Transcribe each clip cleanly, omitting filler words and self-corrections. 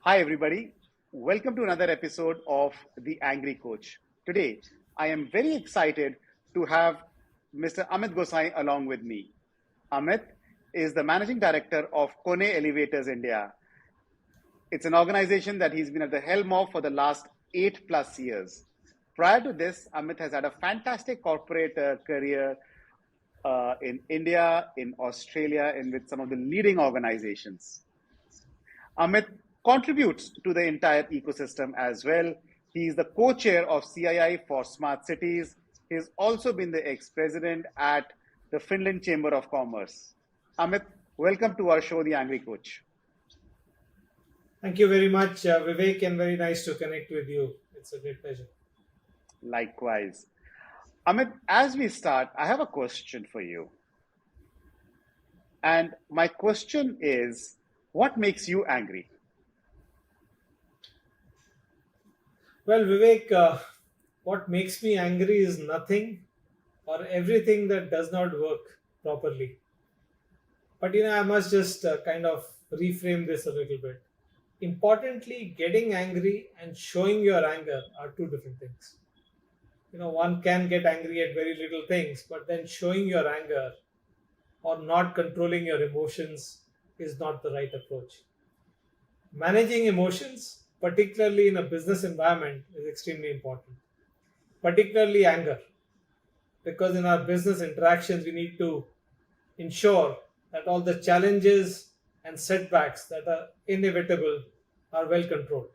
Hi, everybody. Welcome to another episode of The Angry Coach. Today, I am very excited to have Mr. Amit Gossain along with me. Amit is the managing director of KONE Elevators India. It's an organization that he's been at the helm of for the last 8+ years. Prior to this, Amit has had a fantastic corporate career in India, in Australia, and with some of the leading organizations. Amit contributes to the entire ecosystem as well. He is the co-chair of CII for Smart Cities. He's also been the ex-president at the Finland Chamber of Commerce. Amit, welcome to our show, The Angry Coach. Thank you very much, Vivek, and very nice to connect with you. It's a great pleasure. Likewise. Amit, as we start, I have a question for you. And my question is, what makes you angry? Well, Vivek, what makes me angry is nothing or everything that does not work properly. But I must just kind of reframe this a little bit. Importantly, getting angry and showing your anger are two different things. One can get angry at very little things, but then showing your anger or not controlling your emotions is not the right approach. Managing emotions, particularly in a business environment, is extremely important, particularly anger, because in our business interactions, we need to ensure that all the challenges and setbacks that are inevitable are well controlled.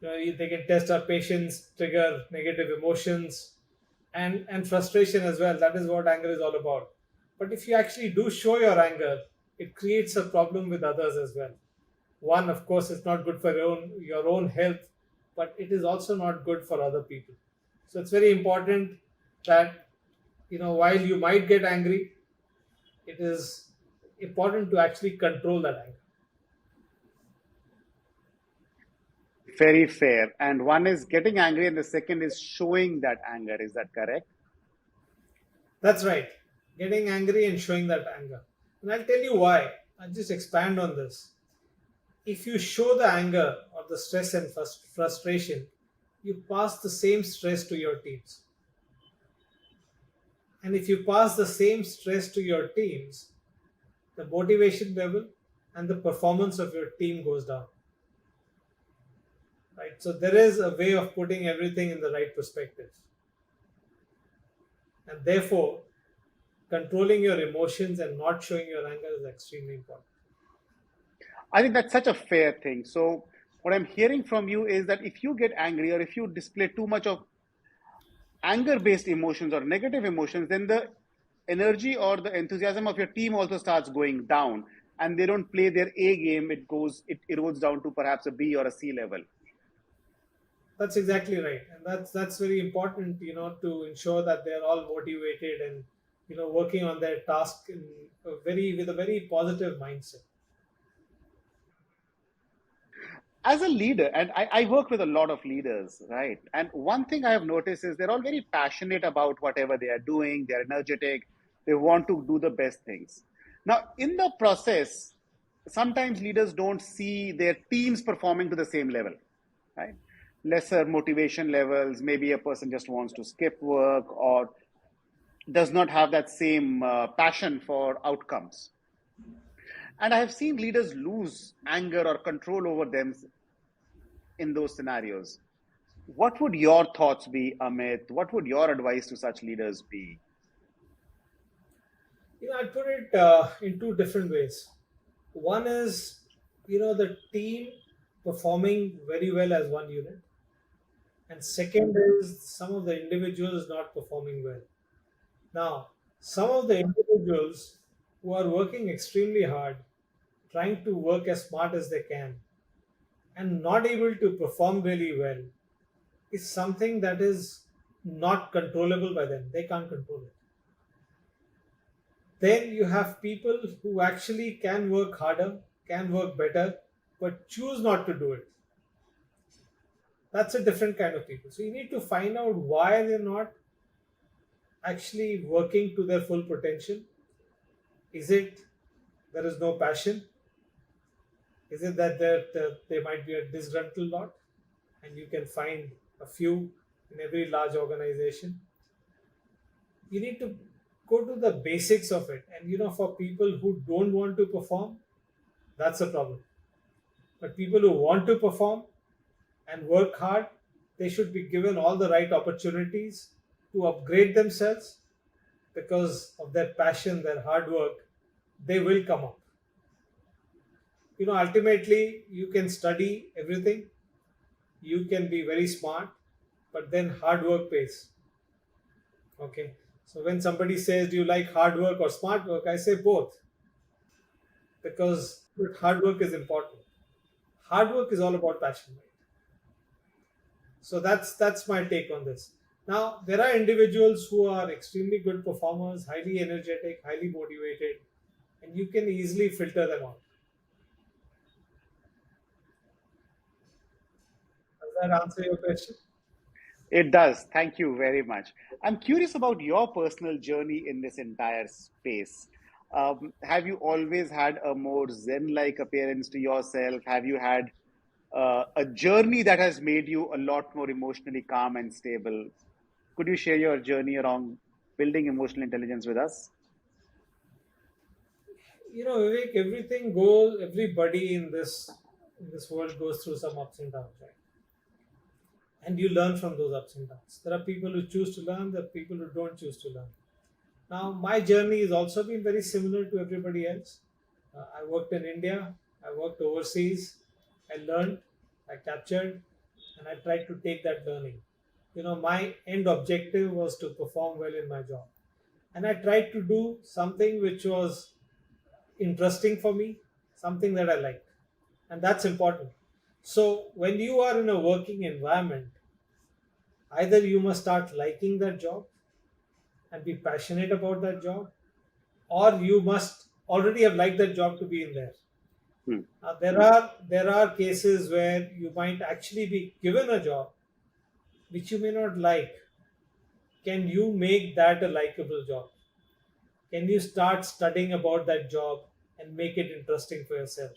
They can test our patience, trigger negative emotions, and frustration as well. That is what anger is all about. But if you actually do show your anger, it creates a problem with others as well. One, of course, is not good for your own health, but it is also not good for other people. So it's very important that while you might get angry, it is important to actually control that anger. Very fair. And one is getting angry, and the second is showing that anger. Is that correct? That's right. Getting angry and showing that anger. And I'll tell you why. I'll just expand on this. If you show the anger or the stress and frustration, you pass the same stress to your teams. And if you pass the same stress to your teams, the motivation level and the performance of your team goes down. Right? So there is a way of putting everything in the right perspective. And therefore, controlling your emotions and not showing your anger is extremely important. I think that's such a fair thing. So, what I'm hearing from you is that if you get angry or if you display too much of anger based emotions or negative emotions, then the energy or the enthusiasm of your team also starts going down and they don't play their A game. It erodes down to perhaps a B or a C level. That's exactly right, and that's very important. To ensure that they're all motivated and working on their task in with a very positive mindset. As a leader, and I work with a lot of leaders, right? And one thing I have noticed is they're all very passionate about whatever they are doing, they're energetic, they want to do the best things. Now, in the process, sometimes leaders don't see their teams performing to the same level, right? Lesser motivation levels, maybe a person just wants to skip work or does not have that same passion for outcomes. And I have seen leaders lose anger or control over them in those scenarios. What would your thoughts be, Amit? What would your advice to such leaders be? I'd put it in two different ways. One is the team performing very well as one unit, and second is some of the individuals not performing well. Now, some of the individuals who are working extremely hard, trying to work as smart as they can, and not able to perform really well is something that is not controllable by them. They can't control it. Then you have people who actually can work harder, can work better, but choose not to do it. That's a different kind of people. So you need to find out why they're not actually working to their full potential. Is it there is no passion? Is it that there might be a disgruntled lot, and you can find a few in every large organization? You need to go to the basics of it. And for people who don't want to perform, that's a problem. But people who want to perform and work hard, they should be given all the right opportunities to upgrade themselves because of their passion, their hard work. They will come up. Ultimately, you can study everything, you can be very smart, but then hard work pays. Okay. So when somebody says, do you like hard work or smart work? I say both, because hard work is important. Hard work is all about passion, right? So that's my take on this. Now there are individuals who are extremely good performers, highly energetic, highly motivated, and you can easily filter them out. Does that answer your question? It does. Thank you very much. I'm curious about your personal journey in this entire space. Have you always had a more Zen-like appearance to yourself? Have you had a journey that has made you a lot more emotionally calm and stable? Could you share your journey around building emotional intelligence with us? Vivek, everybody in this world goes through some ups and downs, right? And you learn from those ups and downs. There are people who choose to learn, there are people who don't choose to learn. Now, my journey has also been very similar to everybody else. I worked in India, I worked overseas, I learned, I captured, and I tried to take that learning. My end objective was to perform well in my job. And I tried to do something which was interesting for me, something that I liked. And that's important. So, when you are in a working environment, either you must start liking that job and be passionate about that job, or you must already have liked that job to be in there. Hmm. There are cases where you might actually be given a job which you may not like. Can you make that a likable job? Can you start studying about that job and make it interesting for yourself,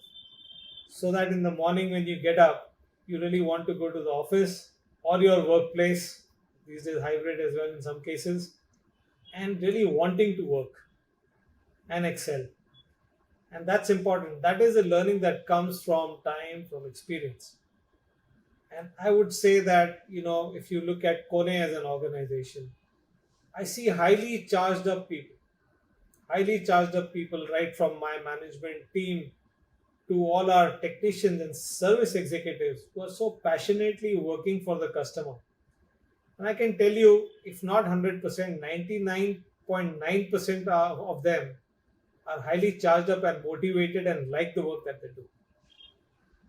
so that in the morning when you get up, you really want to go to the office or your workplace, these days hybrid as well in some cases, and really wanting to work and excel. And that's important. That is a learning that comes from time, from experience. And I would say that, if you look at KONE as an organization, I see highly charged up people, right from my management team to all our technicians and service executives who are so passionately working for the customer. And I can tell you, if not 100%, 99.9% of them are highly charged up and motivated and like the work that they do.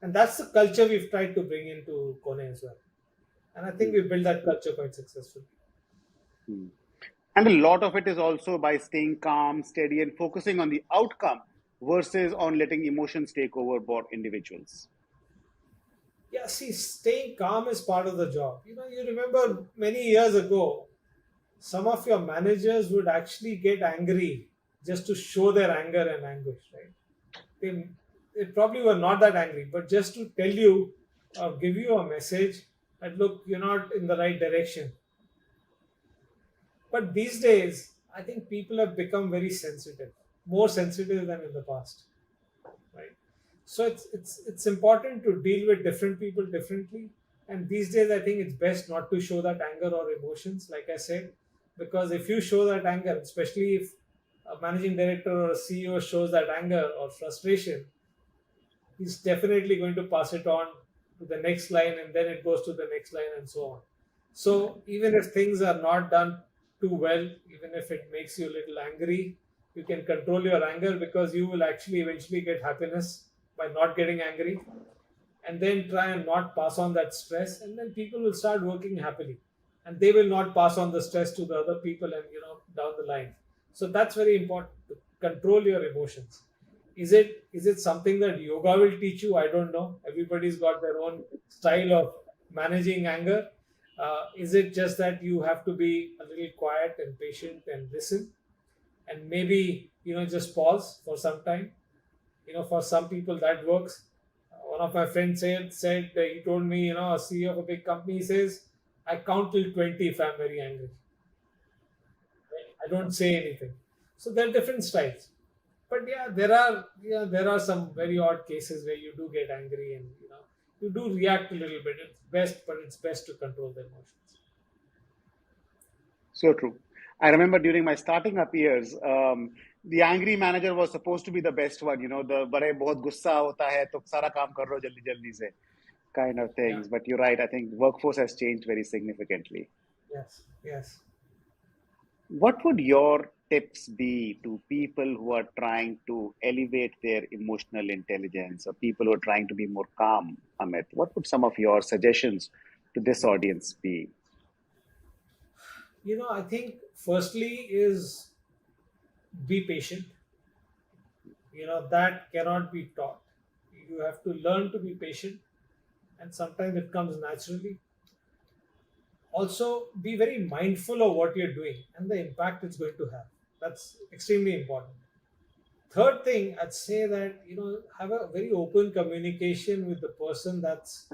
And that's the culture we've tried to bring into KONE as well. And I think we built that culture quite successfully. Hmm. And a lot of it is also by staying calm, steady, and focusing on the outcome versus on letting emotions take over for individuals. Yeah, see, staying calm is part of the job. You remember many years ago, some of your managers would actually get angry just to show their anger and anguish, right? They, they probably were not that angry, but just to tell you or give you a message that, look, you're not in the right direction. But these days, I think people have become very sensitive, more sensitive than in the past, right? So it's important to deal with different people differently. And these days, I think it's best not to show that anger or emotions, like I said, because if you show that anger, especially if a managing director or a CEO shows that anger or frustration, he's definitely going to pass it on to the next line, and then it goes to the next line and so on. So even if things are not done too well, even if it makes you a little angry, you can control your anger, because you will actually eventually get happiness by not getting angry, and then try and not pass on that stress, and then people will start working happily, and they will not pass on the stress to the other people, and down the line. So that's very important, to control your emotions. Is it something that yoga will teach you? I don't know. Everybody's got their own style of managing anger. Is it just that you have to be a little quiet and patient and listen, and maybe just pause for some time? For some people that works. One of my friends said he told me, a CEO of a big company says, I count till 20 if I'm very angry. I don't say anything. So there are different styles. But yeah, there are some very odd cases where you do get angry and you do react a little bit. It's best, but it's best to control the emotions. So true. I remember during my starting up years, the angry manager was supposed to be the best one. The बड़े बहुत गुस्सा होता है तो सारा काम कर लो जल्दी जल्दी से kind of Yeah. things. But you're right. I think workforce has changed very significantly. Yes. Yes. What would your tips be to people who are trying to elevate their emotional intelligence or people who are trying to be more calm, Amit? What would some of your suggestions to this audience be? I think firstly is be patient. That cannot be taught. You have to learn to be patient, and sometimes it comes naturally. Also, be very mindful of what you're doing and the impact it's going to have. That's extremely important. Third thing, I'd say that have a very open communication with the person that's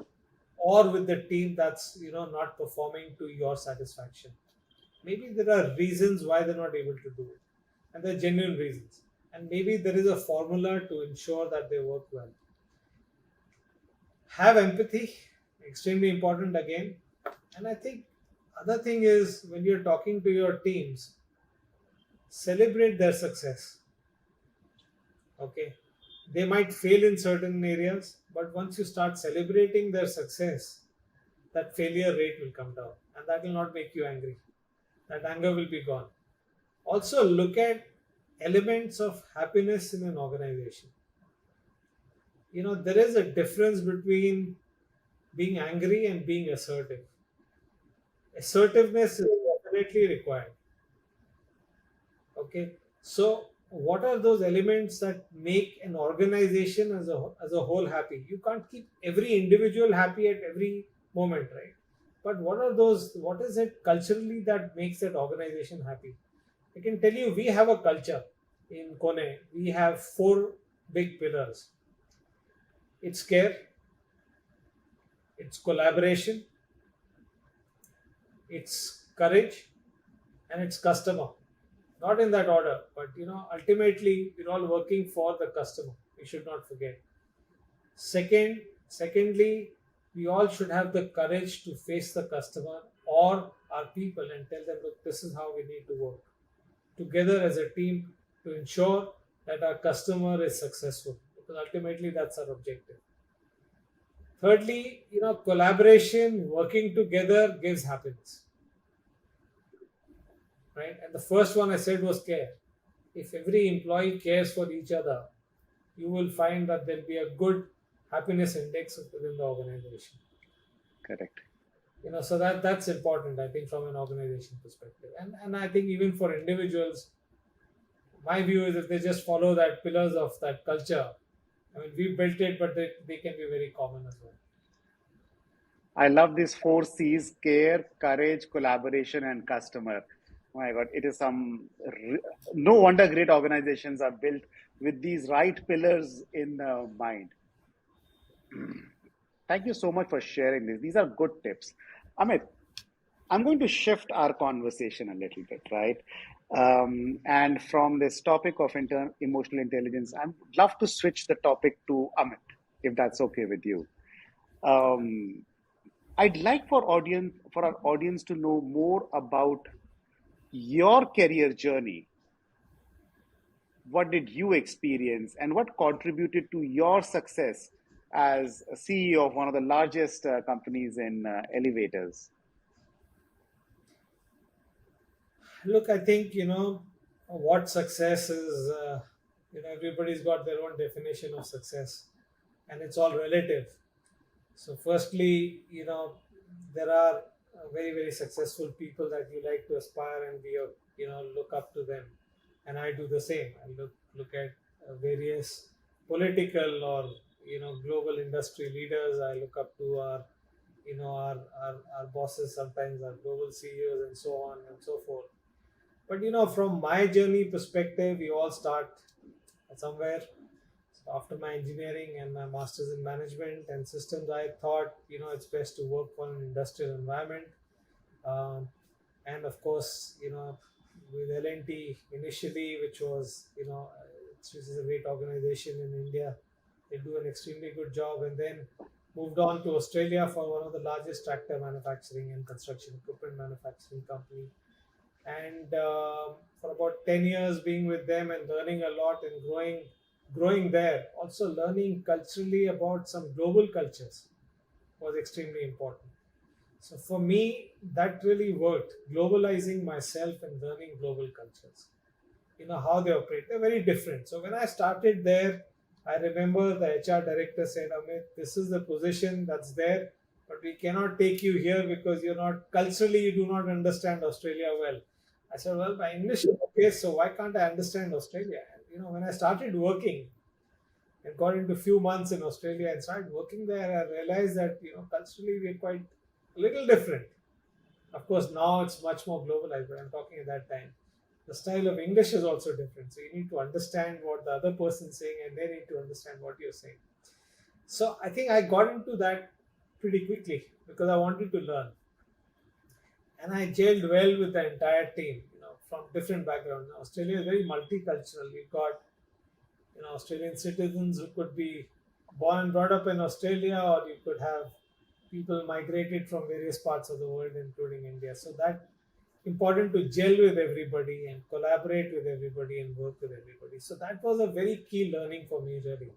or with the team that's not performing to your satisfaction. Maybe there are reasons why they're not able to do it, and they're genuine reasons. And maybe there is a formula to ensure that they work well. Have empathy, extremely important again. And I think other thing is when you're talking to your teams, celebrate their success. Okay, they might fail in certain areas, but once you start celebrating their success, that failure rate will come down, and that will not make you angry. That anger will be gone. Also, look at elements of happiness in an organization. There is a difference between being angry and being assertive. Assertiveness is definitely required. Okay, so what are those elements that make an organization as a whole happy? You can't keep every individual happy at every moment, right? But what is it culturally that makes that organization happy? I can tell you, we have a culture in KONE. We have four big pillars. It's care, it's collaboration, it's courage, and it's customer. Not in that order, but ultimately we're all working for the customer. We should not forget. Secondly, we all should have the courage to face the customer or our people and tell them, look, this is how we need to work together as a team to ensure that our customer is successful, because ultimately that's our objective. Thirdly, collaboration, working together gives happiness, right? And the first one I said was care. If every employee cares for each other, you will find that there'll be a good happiness index within the organization. Correct. So that's important, I think, from an organization perspective. And I think even for individuals, my view is if they just follow that pillars of that culture, I mean, we built it, but they can be very common as well. I love these four C's: care, courage, collaboration, and customer. Oh my God, it is no wonder great organizations are built with these right pillars in mind. Thank you so much for sharing this. These are good tips. Amit, I'm going to shift our conversation a little bit, right? And from this topic of emotional intelligence, I'd love to switch the topic to Amit, if that's okay with you. Um, I'd like for our audience to know more about your career journey. What did you experience, and what contributed to your success as a CEO of one of the largest companies in elevators? Look, I think, what success is, everybody's got their own definition of success, and it's all relative. So, firstly, there are very, very successful people that you like to aspire and look up to them. And I do the same. I look at various political or, global industry leaders. I look up to our bosses, sometimes our global CEOs, and so on and so forth. But, from my journey perspective, we all start somewhere. After my engineering and my master's in management and systems, I thought it's best to work for an industrial environment. Um, and of course, with L&T initially, which is a great organization in India, they do an extremely good job, and then moved on to Australia for one of the largest tractor manufacturing and construction equipment manufacturing company. And for about 10 years being with them and learning a lot and growing there, also learning culturally about some global cultures was extremely important. So for me, that really worked, globalizing myself and learning global cultures. How they operate. They're very different. So when I started there, I remember the HR director said, Amit, this is the position that's there, but we cannot take you here because you're not culturally, you do not understand Australia well. I said, well, my English is okay, so why can't I understand Australia? And when I started working and got into few months in Australia and started working there, I realized that culturally we're quite a little different. Of course, now it's much more globalized, but I'm talking at that time. The style of English is also different. So you need to understand what the other person's saying and they need to understand what you're saying. So I think I got into that pretty quickly because I wanted to learn. And I gelled well with the entire team, from different backgrounds. Australia is very multicultural. We've got, Australian citizens who could be born and brought up in Australia, or you could have people migrated from various parts of the world, including India. So that important to gel with everybody and collaborate with everybody and work with everybody. So that was a very key learning for me, really.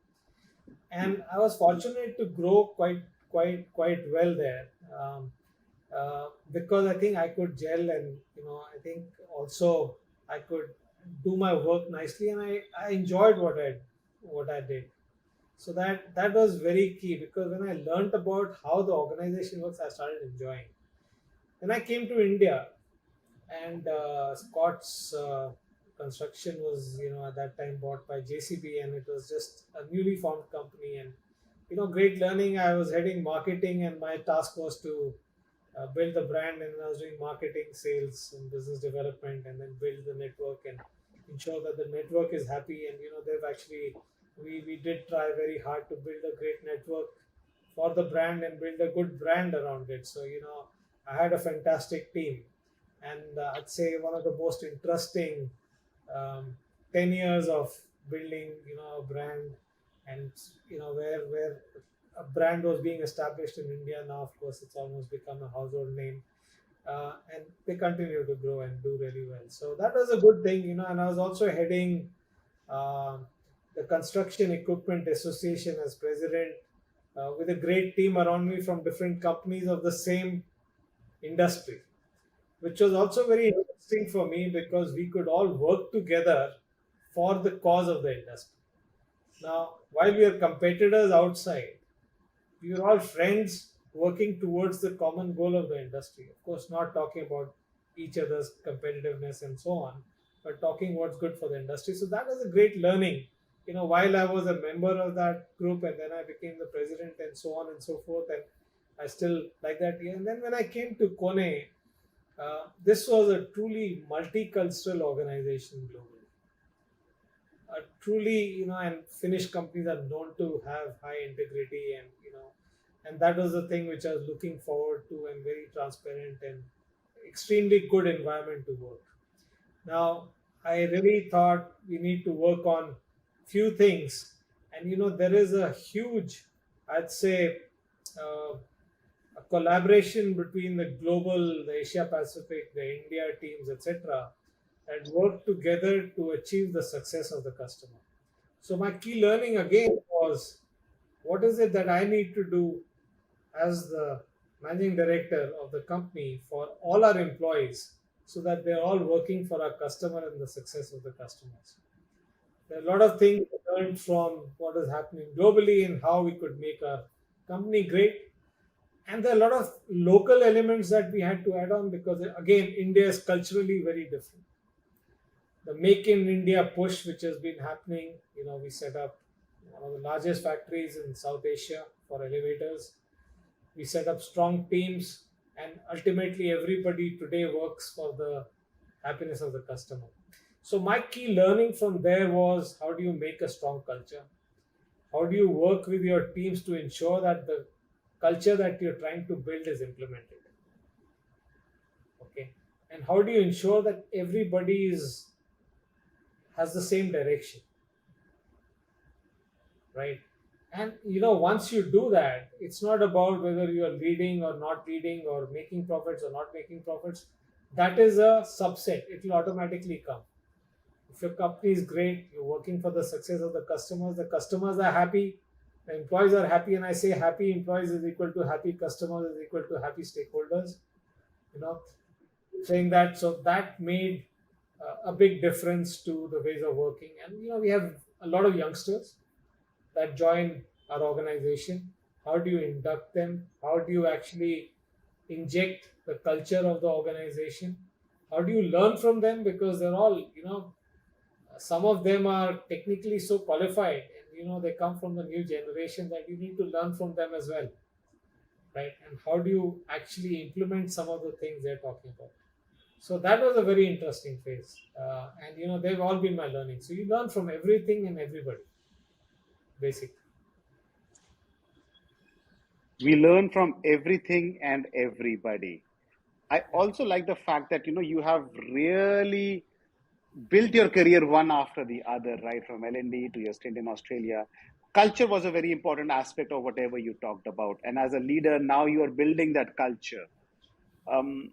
And I was fortunate to grow quite well there, because I think I could gel, and I think also I could do my work nicely, and I enjoyed what I did. So that was very key, because when I learned about how the organization works, I started enjoying. Then I came to India, and Scott's construction was at that time bought by JCB, and it was just a newly formed company, and great learning. I was heading marketing, and my task was to build the brand, and I was doing marketing, sales, and business development, and then build the network and ensure that the network is happy. And they've actually we did try very hard to build a great network for the brand and build a good brand around it. So I had a fantastic team, and I'd say one of the most interesting um, 10 years of building a brand, and where a brand was being established in India. Now of course it's almost become a household name, and they continue to grow and do really well. So that was a good thing. And I was also heading um the Construction Equipment Association as president, with a great team around me from different companies of the same industry, which was also very interesting for me because we could all work together for the cause of the industry. Now, while we are competitors outside, we were all friends working towards the common goal of the industry. Of course, not talking about each other's competitiveness and so on, but talking what's good for the industry. So that was a great learning. While I was a member of that group, and then I became the president and so on and so forth, and I still like that. And then when I came to KONE, this was a truly multicultural organization globally. Truly, and Finnish companies are known to have high integrity, and and that was the thing which I was looking forward to, and very transparent and extremely good environment to work. Now, I really thought we need to work on few things, and there is a huge, I'd say, uh, a collaboration between the global, the Asia Pacific, the India teams, etc., that work together to achieve the success of the customer. So my key learning again was, what is it that I need to do as the managing director of the company for all our employees, so that they're all working for our customer and the success of the customers. There are a lot of things we learned from what is happening globally and how we could make our company great. And there are a lot of local elements that we had to add on, because again, India is culturally very different. The Make in India push, which has been happening, we set up one of the largest factories in South Asia for elevators. We set up strong teams, and ultimately everybody today works for the happiness of the customer. So my key learning from there was, how do you make a strong culture? How do you work with your teams to ensure that the culture that you're trying to build is implemented? Okay, and how do you ensure that everybody is has the same direction, right? And once you do that, it's not about whether you are leading or not leading, or making profits or not making profits. That is a subset. It will automatically come. If your company is great, you're working for the success of the customers are happy, the employees are happy, and I say happy employees is equal to happy customers is equal to happy stakeholders. You know, saying that, so that made a big difference to the ways of working. And we have a lot of youngsters that join our organization. How do you induct them? How do you actually inject the culture of the organization? How do you learn from them? Because they're all, some of them are technically so qualified, and they come from the new generation, that you need to learn from them as well, right? And how do you actually implement some of the things they're talking about? So that was a very interesting phase, and they've all been my learning. So you learn from everything and everybody, basically. We learn from everything and everybody. I also like the fact that you have really built your career one after the other, right? From L&D to your stint in Australia. Culture was a very important aspect of whatever you talked about. And as a leader, now you are building that culture. Um,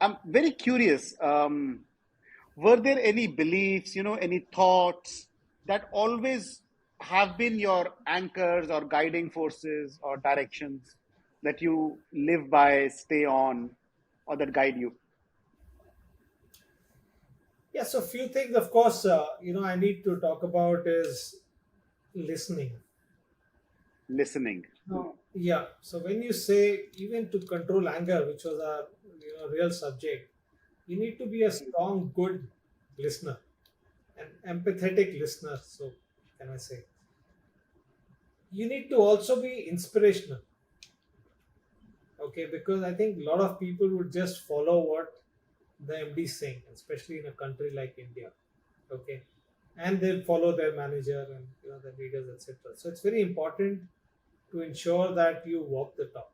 I'm very curious. Were there any beliefs, any thoughts that always have been your anchors or guiding forces or directions that you live by, stay on, or that guide you? Yeah, so few things, of course, I need to talk about is listening. Listening. Yeah, so when you say even to control anger, which was our real subject, you need to be a strong, good listener, an empathetic listener. So can I say you need to also be inspirational, okay? Because I think a lot of people would just follow what the MD is saying, especially in a country like India, okay, and they'll follow their manager and the leaders, etc. So it's very important to ensure that you walk the talk,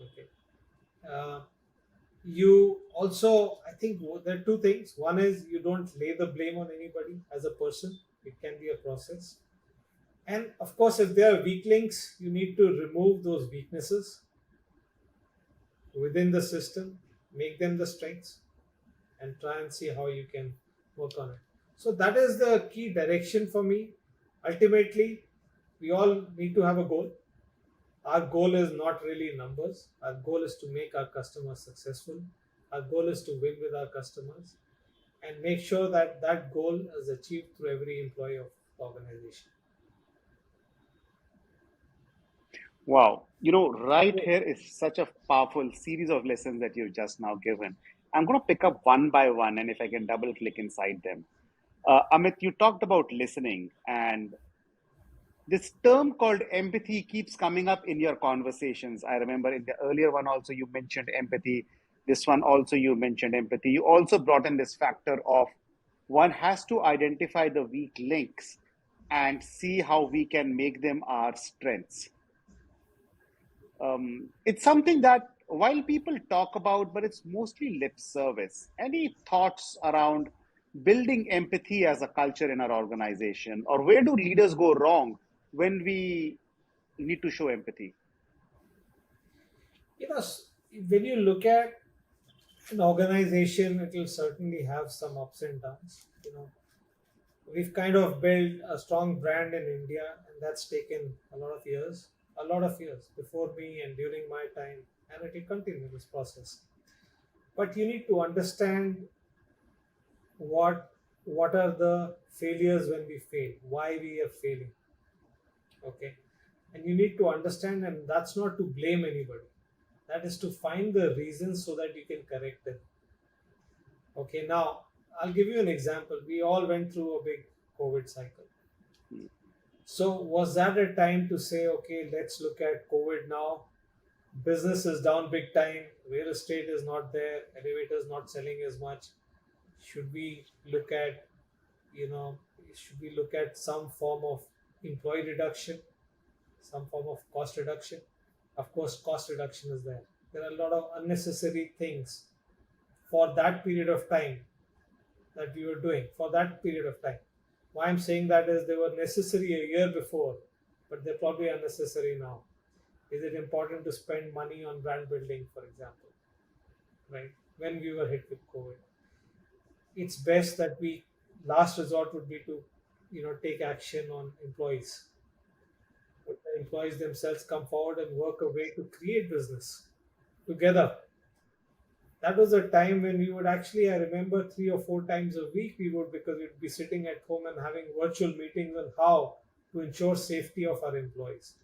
okay. uh, you also, I think there are two things. One is you don't lay the blame on anybody as a person. It can be a process, and of course if there are weak links, you need to remove those weaknesses within the system, make them the strengths, and try and see how you can work on it. So that is the key direction for me. Ultimately, we all need to have a goal. Our goal is not really numbers. Our goal is to make our customers successful. Our goal is to win with our customers and make sure that that goal is achieved through every employee of the organization. Wow. Right here is such a powerful series of lessons that you've just now given. I'm going to pick up one by one, and if I can double click inside them. Amit, you talked about listening, and this term called empathy keeps coming up in your conversations. I remember in the earlier one also you mentioned empathy. This one also you mentioned empathy. You also brought in this factor of one has to identify the weak links and see how we can make them our strengths. It's something that while people talk about, but it's mostly lip service. Any thoughts around building empathy as a culture in our organization, or where do leaders go wrong when we need to show empathy? You know, when you look at an organization, it will certainly have some ups and downs. We've kind of built a strong brand in India, and that's taken a lot of years before me and during my time, and it will continue this process. But you need to understand what what are the failures when we fail, why we are failing, okay? And you need to understand, and that's not to blame anybody. That is to find the reasons so that you can correct them. Okay, now I'll give you an example. We all went through a big COVID cycle. So was that a time to say, okay, let's look at COVID now? Business is down big time. Real estate is not there. Elevators not selling as much. Should we look at, you know, should we look at some form of employee reduction, some form of cost reduction. Of course, cost reduction is there. There are a lot of unnecessary things for that period of time that we were doing for that period of time. Why I'm saying that is they were necessary a year before, but they're probably unnecessary now. Is it important to spend money on brand building, for example, right? When we were hit with COVID, it's best that we last resort would be to, take action on employees. But the employees themselves come forward and work a way to create business together. That was a time when we would actually, I remember 3 or 4 times a week we would, because we'd be sitting at home and having virtual meetings on how to ensure safety of our employees.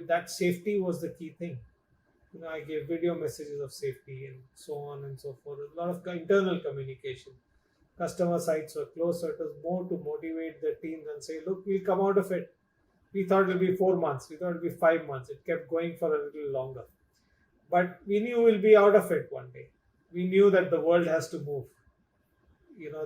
That safety was the key thing. I gave video messages of safety and so on and so forth. A lot of internal communication. Customer sites were closed, so it was more to motivate the teams and say, look, we'll come out of it. We thought it would be 4 months. We thought it would be 5 months. It kept going for a little longer. But we knew we'll be out of it one day. We knew that the world has to move.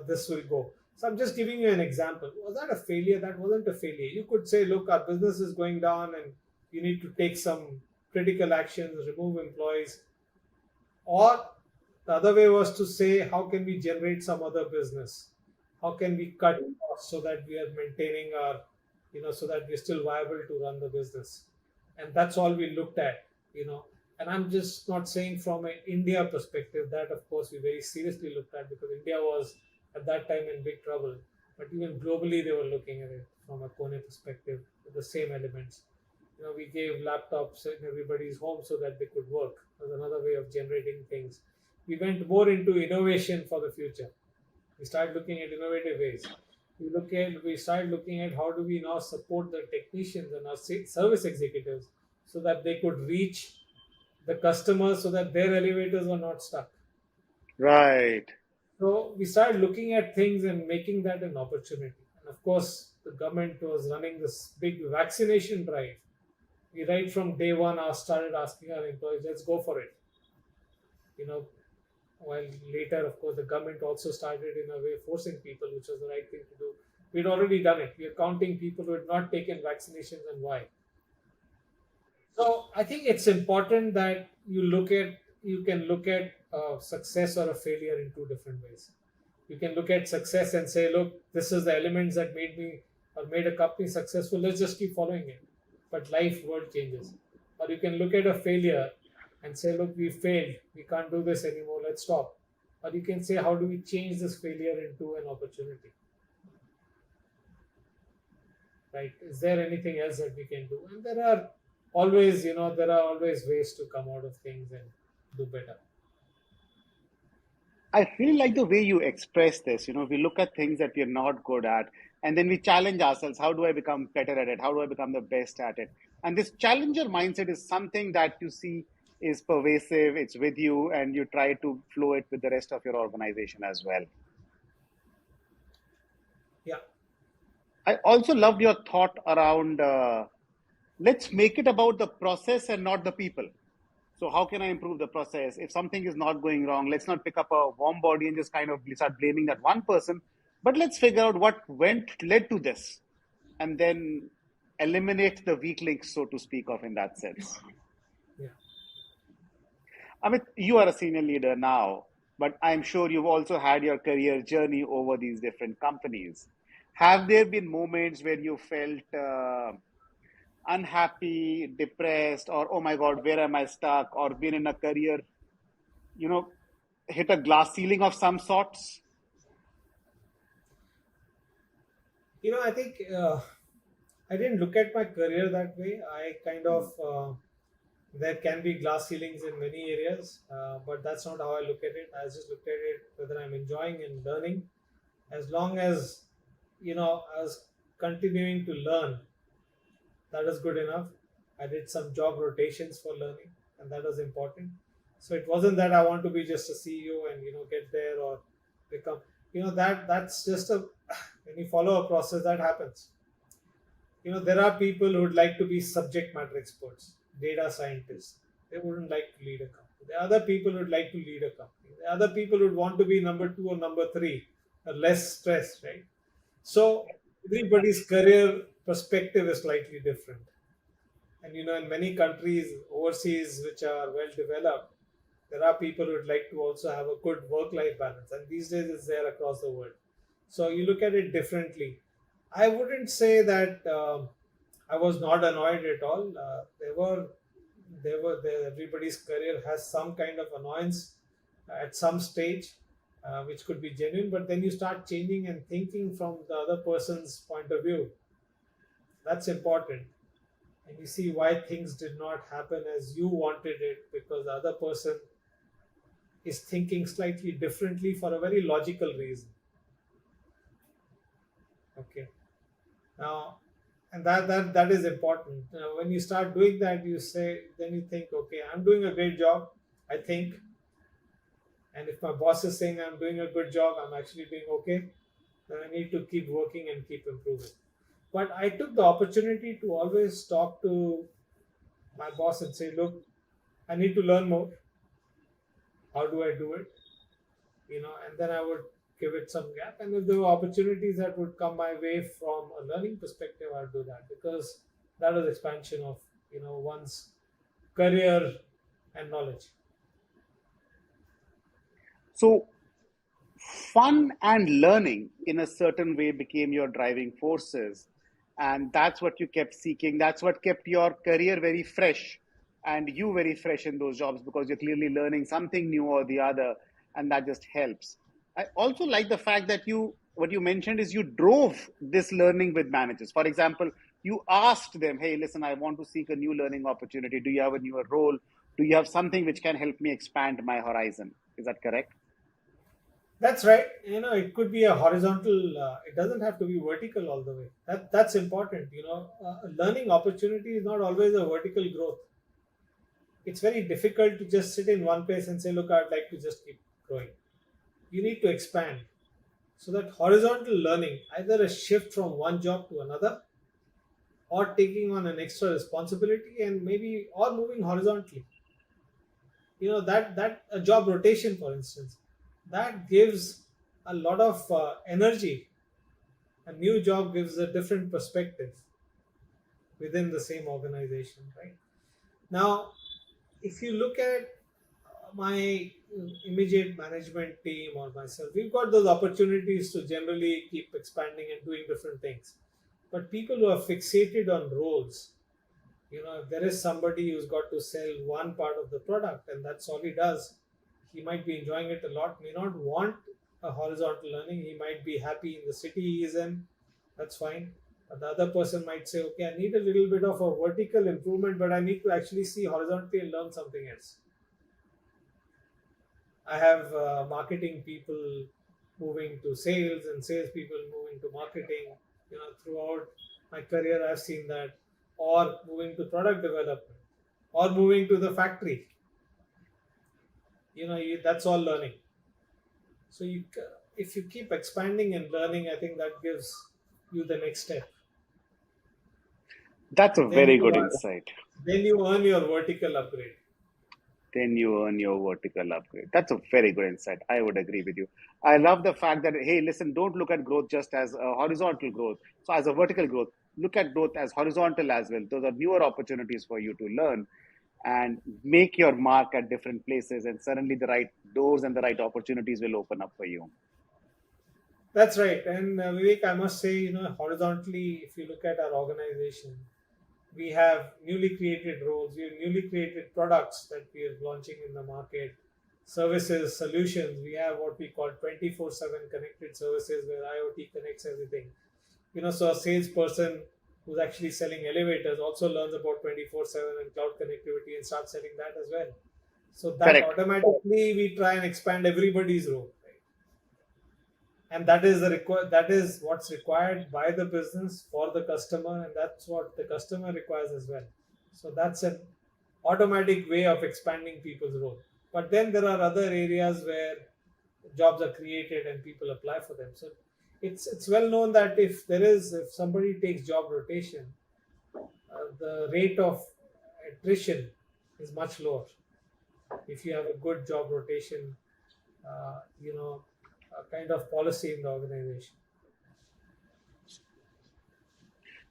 This will go. So I'm just giving you an example. Was that a failure? That wasn't a failure. You could say, look, our business is going down and you need to take some critical actions, remove employees. Or the other way was to say, how can we generate some other business? How can we cut costs so that we are maintaining so that we're still viable to run the business? And that's all we looked at. And I'm just not saying from an India perspective that, of course, we very seriously looked at, because India was at that time in big trouble. But even globally, they were looking at it from a KONE perspective with the same elements. We gave laptops in everybody's home so that they could work. That's another way of generating things. We went more into innovation for the future. We started looking at innovative ways. We started looking at how do we now support the technicians and our service executives so that they could reach the customers so that their elevators were not stuck. Right. So we started looking at things and making that an opportunity. And of course, the government was running this big vaccination drive. We right from day one started asking our employees, let's go for it. While later, of course, the government also started in a way forcing people, which was the right thing to do. We'd already done it. We are counting people who had not taken vaccinations and why. So I think it's important that you can look at success or a failure in two different ways. You can look at success and say, look, this is the elements that made a company successful. Let's just keep following it. But world changes. Or you can look at a failure and say, look, we failed. We can't do this anymore. Let's stop. Or you can say, how do we change this failure into an opportunity? Right? Is there anything else that we can do? And there are always ways to come out of things and do better. I really like the way you express this. We look at things that we're not good at, and then we challenge ourselves. How do I become better at it? How do I become the best at it? And this challenger mindset is something that you see is pervasive. It's with you, and you try to flow it with the rest of your organization as well. Yeah. I also loved your thought around let's make it about the process and not the people. So how can I improve the process? If something is not going wrong, let's not pick up a warm body and just kind of start blaming that one person, but let's figure out what led to this, and then eliminate the weak links, so to speak of, in that sense. Yeah. Amit, you are a senior leader now, but I'm sure you've also had your career journey over these different companies. Have there been moments where you felt unhappy, depressed, or oh my God, where am I stuck? Or been in a career, hit a glass ceiling of some sorts? I think I didn't look at my career that way. I kind of, there can be glass ceilings in many areas, but that's not how I look at it. I just looked at it whether I'm enjoying and learning. As long as, I was continuing to learn, that is good enough. I did some job rotations for learning, and that was important. So it wasn't that I want to be just a CEO and get there or become that's just when you follow a process that happens. There are people who would like to be subject matter experts, data scientists. They wouldn't like to lead a company. There are other people who would like to lead a company. There are other people who would want to be number 2 or number 3, less stress, right? So everybody's career perspective is slightly different. And in many countries overseas which are well developed, there are people who would like to also have a good work life balance. And these days it's there across the world. So you look at it differently. I wouldn't say that I was not annoyed at all. Everybody's career has some kind of annoyance at some stage, which could be genuine. But then you start changing and thinking from the other person's point of view. That's important, and you see why things did not happen as you wanted it, because the other person is thinking slightly differently for a very logical reason. Okay. Now, and that is important. When you start doing that, then you think, okay, I'm doing a great job, I think, and if my boss is saying I'm doing a good job, I'm actually doing okay, then I need to keep working and keep improving. But I took the opportunity to always talk to my boss and say, look, I need to learn more. How do I do it? And then I would give it some gap. And if there were opportunities that would come my way from a learning perspective, I'd do that, because that is expansion of one's career and knowledge. So, fun and learning in a certain way became your driving forces. And that's what you kept seeking. That's what kept your career very fresh and you very fresh in those jobs, because you're clearly learning something new or the other. And that just helps. I also like the fact that what you mentioned is you drove this learning with managers. For example, you asked them, hey, listen, I want to seek a new learning opportunity. Do you have a newer role? Do you have something which can help me expand my horizon? Is that correct? That's right. It could be a horizontal. It doesn't have to be vertical all the way. That's important. A learning opportunity is not always a vertical growth. It's very difficult to just sit in one place and say, look, I'd like to just keep growing. You need to expand. So that horizontal learning, either a shift from one job to another, or taking on an extra responsibility, and maybe or moving horizontally. That a job rotation, for instance, that gives a lot of energy. A new job gives a different perspective within the same organization, right? Now, if you look at my immediate management team or myself, we've got those opportunities to generally keep expanding and doing different things. But people who are fixated on roles, if there is somebody who's got to sell one part of the product and that's all he does, he might be enjoying it a lot, may not want a horizontal learning. He might be happy in the city he is in, that's fine. But the other person might say, okay, I need a little bit of a vertical improvement, but I need to actually see horizontally and learn something else. I have marketing people moving to sales and sales people moving to marketing. Throughout my career, I've seen that, or moving to product development, or moving to the factory. That's all learning. So if you keep expanding and learning, I think that gives you the next step. That's a Then very you good are, insight. then you earn your vertical upgrade. Then you earn your vertical upgrade. That's a very good insight. I would agree with you. I love the fact that, hey, listen, don't look at growth just as a horizontal growth. So, as a vertical growth, look at growth as horizontal as well. Those are newer opportunities for you to learn and make your mark at different places. And suddenly, the right doors and the right opportunities will open up for you. That's right. And Vivek, I must say, horizontally, if you look at our organization, we have newly created roles, we have newly created products that we are launching in the market, services, solutions. We have what we call 24/7 connected services where IoT connects everything. So a salesperson who's actually selling elevators also learns about 24/7 and cloud connectivity and starts selling that as well. So that Correct. automatically we try and expand everybody's role, right? And that is what's required by the business for the customer, and that's what the customer requires as well. So that's an automatic way of expanding people's role. But then there are other areas where jobs are created and people apply for them. So it's well known that if somebody takes job rotation, the rate of attrition is much lower if you have a good job rotation, kind of policy in the organization.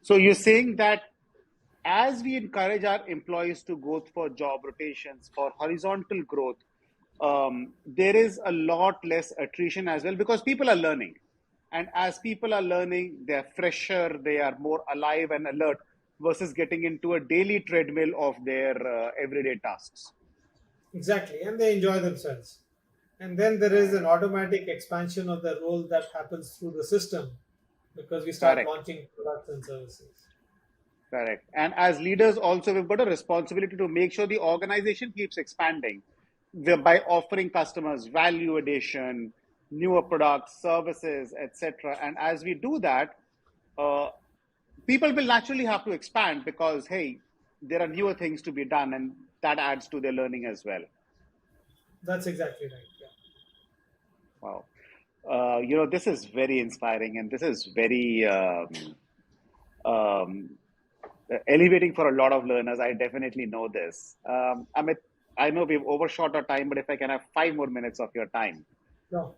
So you're saying that as we encourage our employees to go for job rotations, for horizontal growth, there is a lot less attrition as well because people are learning. And as people are learning, they're fresher, they are more alive and alert versus getting into a daily treadmill of their everyday tasks. Exactly, and they enjoy themselves. And then there is an automatic expansion of the role that happens through the system because we start Correct. launching products and services. Correct. And as leaders, also, we've got a responsibility to make sure the organization keeps expanding by offering customers value addition, newer products, services, etc. And as we do that, uh, people will naturally have to expand because, hey, there are newer things to be done, and that adds to their learning as well. That's exactly right. Yeah. Wow. This is very inspiring and this is very um, elevating for a lot of learners. I definitely know this. Amit, I know we've overshot our time, but if I can have 5 more minutes of your time, No.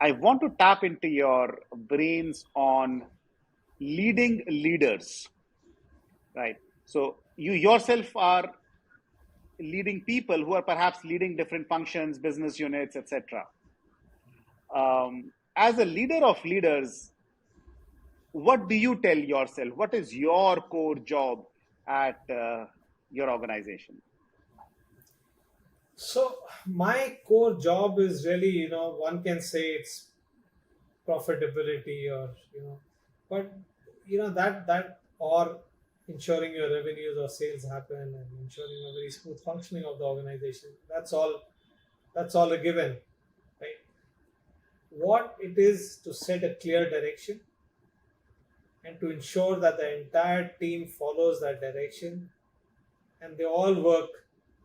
I want to tap into your brains on leading leaders, right? So you yourself are leading people who are perhaps leading different functions, business units, etc. As a leader of leaders, what do you tell yourself? What is your core job at your organization? So my core job is really, one can say it's profitability, or but that or ensuring your revenues or sales happen and ensuring a very smooth functioning of the organization. That's all a given, right? What it is to set a clear direction and to ensure that the entire team follows that direction and they all work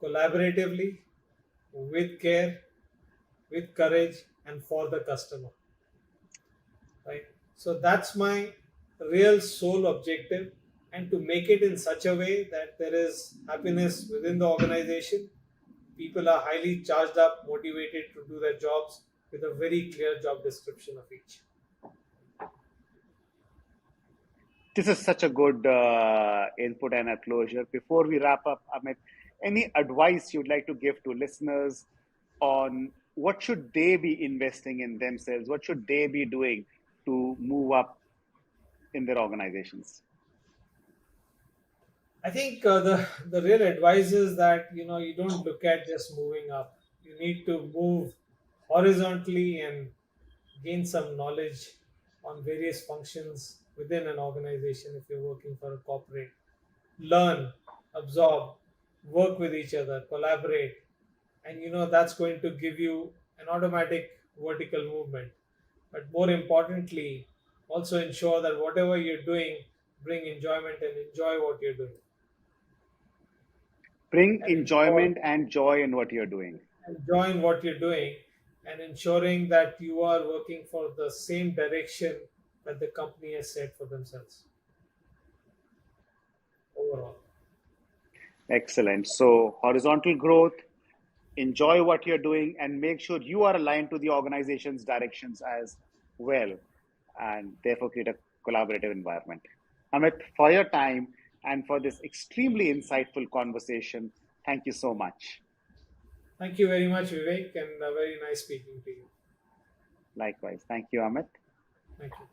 collaboratively, with care, with courage, and for the customer, right? So that's my real sole objective, and to make it in such a way that there is happiness within the organization. People are highly charged up, motivated to do their jobs with a very clear job description of each. This is such a good input and a closure. Before we wrap up, Amit, any advice you'd like to give to listeners on what should they be investing in themselves? What should they be doing to move up in their organizations? I think the real advice is that you don't look at just moving up. You need to move horizontally and gain some knowledge on various functions within an organization. If you're working for a corporate, learn, absorb, work with each other, collaborate, and that's going to give you an automatic vertical movement. But more importantly, also ensure that whatever you're doing, bring enjoyment and enjoy what you're doing, Bring and ensure enjoyment and joy in what you're doing. enjoying what you're doing, and ensuring that you are working for the same direction that the company has set for themselves overall. Excellent. So, horizontal growth, enjoy what you're doing, and make sure you are aligned to the organization's directions as well, and therefore create a collaborative environment. Amit, for your time and for this extremely insightful conversation, thank you so much. Thank you very much, Vivek, and very nice speaking to you. Likewise. Thank you, Amit. Thank you.